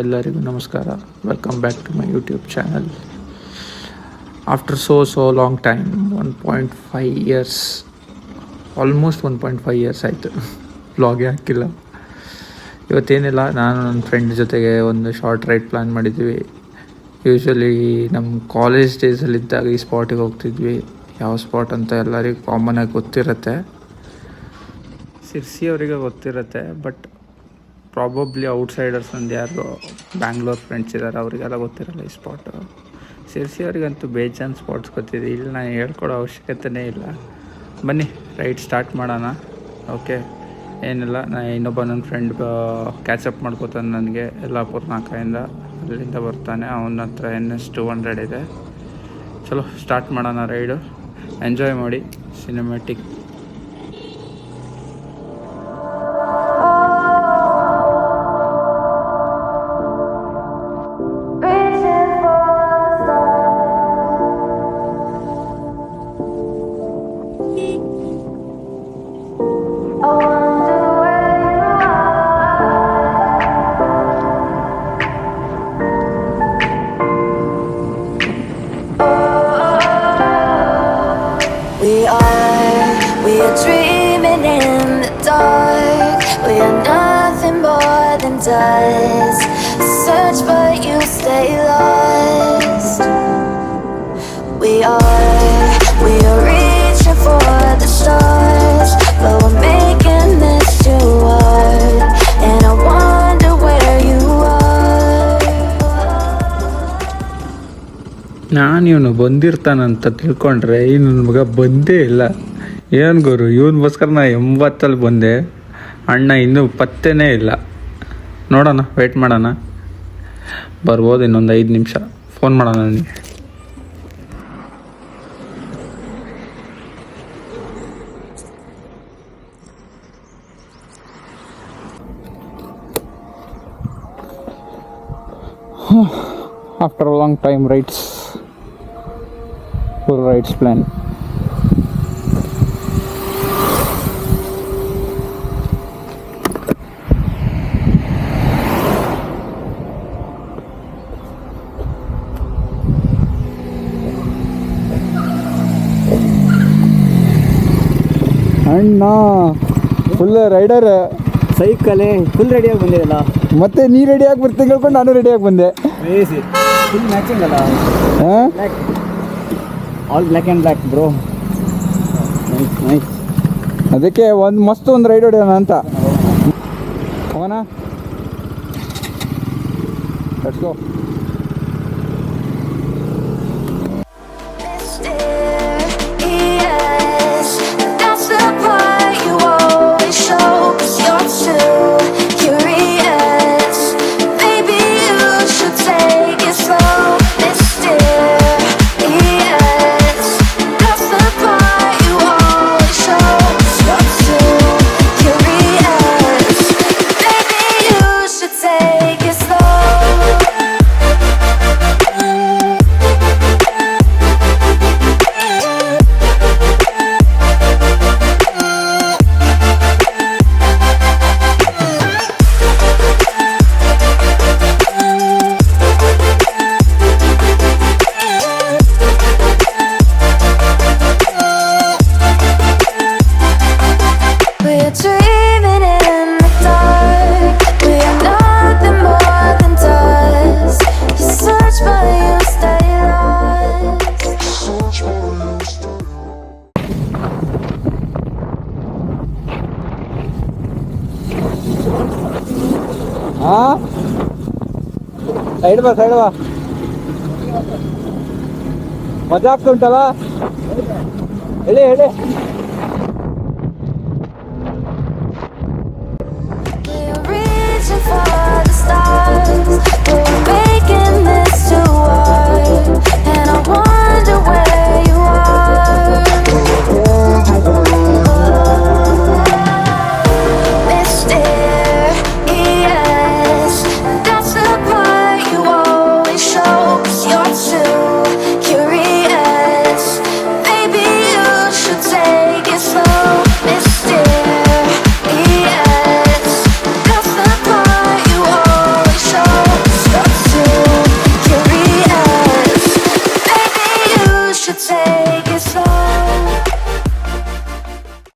ಎಲ್ಲರಿಗೂ ನಮಸ್ಕಾರ. Welcome back to my YouTube channel. After so long time, 1.5 years, almost 1.5 years ಆಯಿತು ವ್ಲಾಗೇ ಹಾಕಿಲ್ಲ. ಇವತ್ತೇನಿಲ್ಲ, ನಾನು ನನ್ನ ಫ್ರೆಂಡ್ ಜೊತೆಗೆ ಒಂದು ಶಾರ್ಟ್ ರೈಡ್ ಪ್ಲ್ಯಾನ್ ಮಾಡಿದ್ವಿ. ಯೂಶ್ವಲಿ ನಮ್ಮ ಕಾಲೇಜ್ ಡೇಸಲ್ಲಿದ್ದಾಗ ಈ ಸ್ಪಾಟಿಗೆ ಹೋಗ್ತಿದ್ವಿ. ಯಾವ ಸ್ಪಾಟ್ ಅಂತ ಎಲ್ಲರಿಗೂ ಕಾಮನಾಗಿ ಗೊತ್ತಿರುತ್ತೆ, ಸಿರ್ಸಿಯವರಿಗೆ ಗೊತ್ತಿರುತ್ತೆ. ಬಟ್ ಪ್ರಾಬಬ್ಲಿ ಔಟ್ಸೈಡರ್ಸ್ ಒಂದು ಯಾರು ಬ್ಯಾಂಗ್ಳೂರ್ ಫ್ರೆಂಡ್ಸ್ ಇದ್ದಾರೆ, ಅವರಿಗೆಲ್ಲ ಗೊತ್ತಿರಲ್ಲ ಈ ಸ್ಪಾಟು. ಸಿರ್ಸಿಯವರಿಗಂತೂ ಬೇಜಾನ್ ಸ್ಪಾಟ್ಸ್ ಗೊತ್ತಿದೆ, ಇಲ್ಲಿ ನಾನು ಹೇಳ್ಕೊಡೋ ಅವಶ್ಯಕತೆಯೇ ಇಲ್ಲ. ಬನ್ನಿ ರೈಡ್ ಸ್ಟಾರ್ಟ್ ಮಾಡೋಣ. ಓಕೆ, ಏನಿಲ್ಲ, ನಾನು ಇನ್ನೊಬ್ಬ ನನ್ನ ಫ್ರೆಂಡ್ ಕ್ಯಾಚಪ್ ಮಾಡ್ಕೋತಾನೆ ನನಗೆ ಯಲ್ಲಾಪುರ ನಾಕೆಯಿಂದ. ಅಲ್ಲಿಂದ ಬರ್ತಾನೆ, ಅವನ ಹತ್ರ NS200 ಇದೆ. ಚಲೋ ಸ್ಟಾರ್ಟ್ ಮಾಡೋಣ ರೈಡು. ಎಂಜಾಯ್ ಮಾಡಿ cinematic. We are dreaming in the dark. We are nothing more than dust. Search but you stay lost. We are reaching for the stars, but we're making this too hard. And I wonder where you are. ನಾನು ಇವನು ಬಂದಿರ್ತಾನಂತ ತಿಳ್ಕೊಂಡ್ರೆ ನನ್ನ ಮಗ ಬಂದೇ ಇಲ್ಲ. ಏನು ಗುರು, ಇವನಿಗೋಸ್ಕರ ನಾ 80 ಬಂದೆ, ಅಣ್ಣ ಇನ್ನೂ ಪತ್ತೆನೇ ಇಲ್ಲ. ನೋಡೋಣ, ವೆಯ್ಟ್ ಮಾಡೋಣ, ಬರ್ಬೋದು ಇನ್ನೊಂದು 5 ನಿಮಿಷ. ಫೋನ್ ಮಾಡೋಣ ನನಗೆ. After a long time full rides plan. ಅಣ್ಣ ಫುಲ್ ರೈಡರ್, ಸೈಕಲೇ ಫುಲ್ ರೆಡಿಯಾಗಿ ಬಂದಿರಲ್ಲ. ಮತ್ತೆ ನೀ ರೆಡಿಯಾಗಿ ಬರ್ತೀನಿ ಹೇಳ್ಕೊಂಡು ನಾನು ರೆಡಿಯಾಗಿ ಬಂದೆ. ಫುಲ್ ಮ್ಯಾಚಿಂಗ್ ಅಲ್ಲ, black, all black and black bro. Nice. ಅದಕ್ಕೆ ಒಂದು ರೈಡ್ ಹೊಡೆಯೋಣ ಅಂತ. ಅವನ ಲೆಟ್ಸ್ ಗೋ. ಸೈಡ್ ಬಾ ಮಜಾ ಆಗ್ತಾ ಉಂಟಲ್ಲ. ಹೇಳಿ